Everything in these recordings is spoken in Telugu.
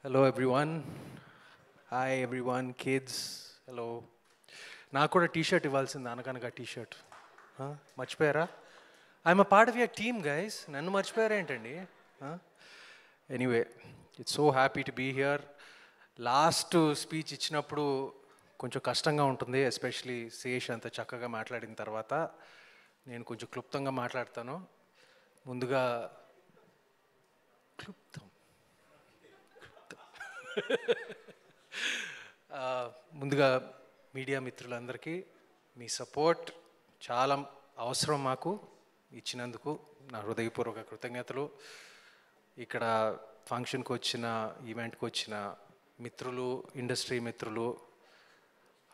Hello everyone. Hi everyone, kids. Hello. నాకు కూడా టీ-షర్ట్ ఇవ్వాల్సింది అనగనగా టీ-షర్ట్ మర్చిపోయారా? I'm a part of your team guys. నన్ను మర్చిపోయారా ఏంటండి? Anyway, it's so happy to be here. Last speech ఇచ్చినప్పుడు కొంచెం కష్టంగా ఉంటుంది, ఎస్పెషలీ శేష్ అంత చక్కగా మాట్లాడిన తర్వాత. నేను కొంచెం క్లుప్తంగా మాట్లాడతాను. ముందుగా ముందుగా మీడియా మిత్రులందరికీ మీ సపోర్ట్ చాలా అవసరం మాకు. ఇచ్చినందుకు నా హృదయపూర్వక కృతజ్ఞతలు. ఇక్కడ ఫంక్షన్కి వచ్చిన, ఈవెంట్కి వచ్చిన మిత్రులు, ఇండస్ట్రీ మిత్రులు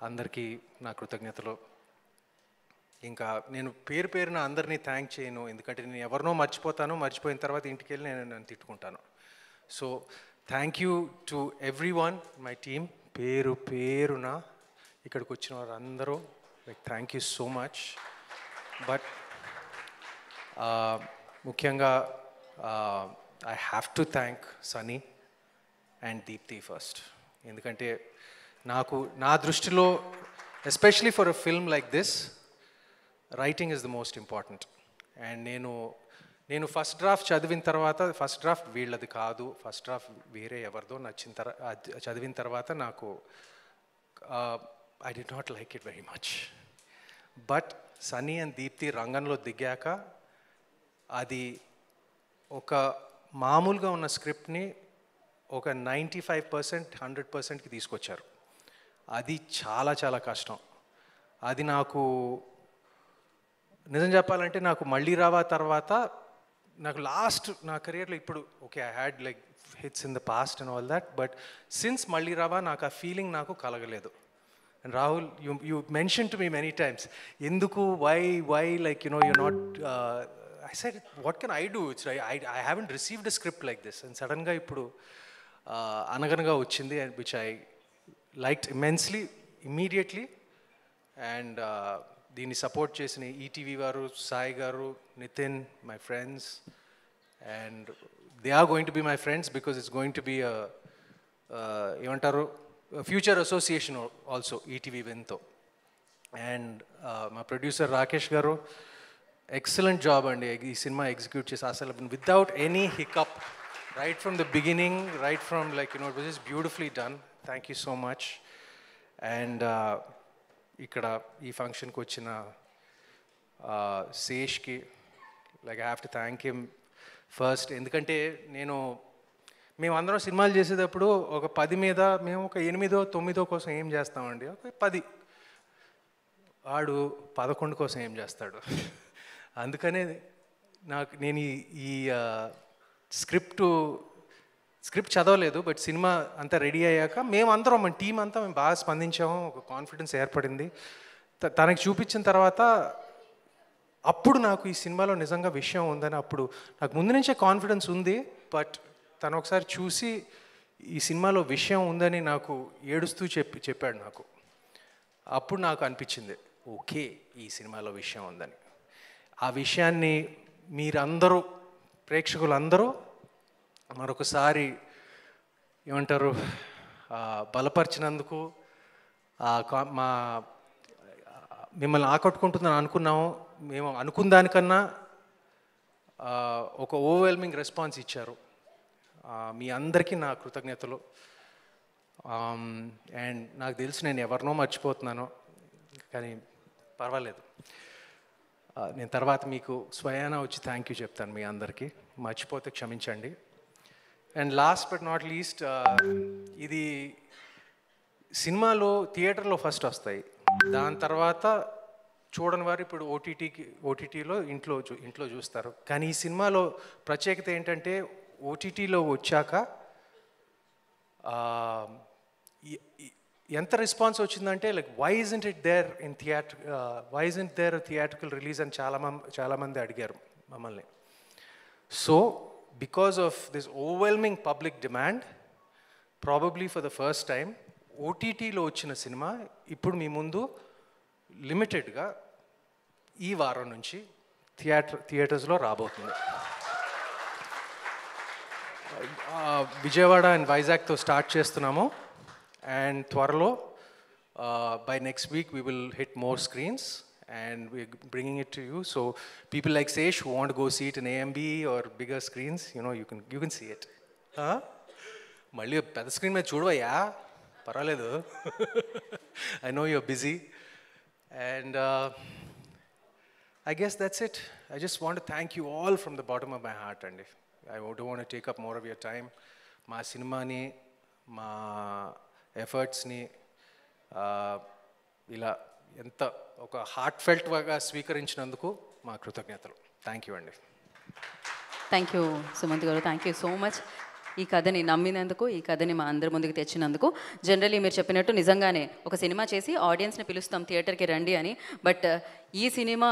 అందరికీ నా కృతజ్ఞతలు. ఇంకా నేను పేరు పేరున అందరినీ థ్యాంక్ చేయను, ఎందుకంటే నేను ఎవరినో మర్చిపోతాను. మర్చిపోయిన తర్వాత ఇంటికి వెళ్ళి నేను తిట్టుకుంటాను. So thank you to everyone, my team. పేరు పేరున ఇక్కడికి వచ్చిన వారందరూ thank you so much. But ముఖ్యంగా I have to thank Sunny and Deepti first. ఎందుకంటే నా దృష్టిలో, especially for a film like this, writing is the most important. And నేను ఫస్ట్ డ్రాఫ్ట్ చదివిన తర్వాత, ఫస్ట్ డ్రాఫ్ట్ వీళ్ళది కాదు, ఫస్ట్ డ్రాఫ్ట్ వేరే ఎవరిదో చదివిన తర్వాత నాకు I did not like it very much. But Sunny and Deepthi రంగంలో దిగాక అది ఒక మామూలుగా ఉన్న స్క్రిప్ట్ని ఒక 95%, 100%కి తీసుకొచ్చారు. అది చాలా చాలా కష్టం. అది నాకు నిజం చెప్పాలంటే, నాకు మళ్ళీ రావా తర్వాత నాకు లాస్ట్ నా కెరియర్లో ఇప్పుడు okay, I had like hits in the past and all that, but since మళ్ళీ రావా నాకు ఆ ఫీలింగ్ నాకు కలగలేదు. And Rahul, you mention to me many times, ఎందుకు, why like you not, I said what can I do, it's I haven't received a script like this. And సడన్గా ఇప్పుడు అనగనగా వచ్చింది, and which I liked immensely immediately. And దీన్ని సపోర్ట్ చేసిన ఈటీవీ వారు, సాయి గారు, Nitin, my friends, and they are going to be my friends because it's going to be ఏమంటారు, ఫ్యూచర్ అసోసియేషన్ ఆల్సో ఈటీవీ విన్తో. అండ్ మా ప్రొడ్యూసర్ రాకేష్ గారు, ఎక్సలెంట్ జాబ్ అండి ఈ సినిమా ఎగ్జిక్యూట్ చేసి, అసలు without any hiccup, right from the beginning, right from like it was just beautifully done. Thank you so much. And ఇక్కడ ఈ ఫంక్షన్కి వచ్చిన శేష్కి, like I have to thank him first. ఎందుకంటే మేమందరం సినిమాలు చేసేటప్పుడు ఒక 10 మీద మేము ఒక 8, 9 కోసం ఏం చేస్తామండి, ఒక 10, వాడు 11 కోసం ఏం చేస్తాడు. అందుకనే నేను ఈ స్క్రిప్ట్ చదవలేదు, బట్ సినిమా అంతా రెడీ అయ్యాక మేమందరం, మన టీం అంతా మేము బాగా స్పందించాము, ఒక కాన్ఫిడెన్స్ ఏర్పడింది. తనకి చూపించిన తర్వాత అప్పుడు నాకు ఈ సినిమాలో నిజంగా విషయం ఉందని, అప్పుడు నాకు ముందు నుంచే కాన్ఫిడెన్స్ ఉంది, బట్ తను ఒకసారి చూసి ఈ సినిమాలో విషయం ఉందని నాకు ఏడుస్తూ చెప్పాడు నాకు. అప్పుడు నాకు అనిపించింది, ఓకే, ఈ సినిమాలో విషయం ఉందని. ఆ విషయాన్ని మీరందరూ, ప్రేక్షకులందరూ మరొకసారి ఏమంటారు, బలపరిచినందుకు, మిమ్మల్ని ఆకట్టుకుంటుందని అనుకున్నాము. మేము అనుకున్న దానికన్నా ఒక ఓవర్వెల్మింగ్ రెస్పాన్స్ ఇచ్చారు. మీ అందరికీ నా కృతజ్ఞతలు. అండ్ నాకు తెలుసు నేను ఎవరినో మర్చిపోతున్నాను, కానీ పర్వాలేదు, నేను తర్వాత మీకు స్వయానా వచ్చి థ్యాంక్ యూ చెప్తాను మీ అందరికీ. మర్చిపోతే క్షమించండి. And last but not least, ఇది సినిమాలో థియేటర్లో ఫస్ట్ వస్తాయి, దాని తర్వాత చూడని వారు ఇప్పుడు ఓటీటీలో ఇంట్లో చూస్తారు. కానీ ఈ సినిమాలో ప్రత్యేకత ఏంటంటే, ఓటీటీలో వచ్చాక ఎంత రెస్పాన్స్ వచ్చిందంటే, like why isn't it there in why isn't there theatrical release అని చాలామంది అడిగారు మమ్మల్ని. So because of this overwhelming public demand, probably for the first time, OTTలో వచ్చిన సినిమా ఇప్పుడు మీ ముందు లిమిటెడ్గా ఈ వారం నుంచి థియేటర్స్లో రాబోతుంది. విజయవాడ అండ్ వైజాగ్తో స్టార్ట్ చేస్తున్నాము అండ్ త్వరలో by next week we will hit more screens and we're bringing it to you. So people like Sesh who want to go see it in AMB or bigger screens, you know, you can see it. మళ్ళీ పెద్ద స్క్రీన్ మీద చూడవయ్యా, పర్వాలేదు. I know you're busy and I guess that's it. I just want to thank you all from the bottom of my heart and I don't want to take up more of your time. మా సినిమాని మా ఎఫర్ట్స్ని ఇలా ఎంత ఒక హార్ట్ ఫెల్ట్గా స్వీకరించినందుకు మా కృతజ్ఞతలు. థ్యాంక్ యూ అండి. థ్యాంక్ యూ సుమంత్ గారు, థ్యాంక్ యూ సో మచ్. ఈ కథని నమ్మినందుకు, ఈ కథని మా అందరి ముందుకు తెచ్చినందుకు. జనరల్లీ మీరు చెప్పినట్టు నిజంగానే ఒక సినిమా చేసి ఆడియన్స్ని పిలుస్తాం థియేటర్కి రండి అని, బట్ ఈ సినిమా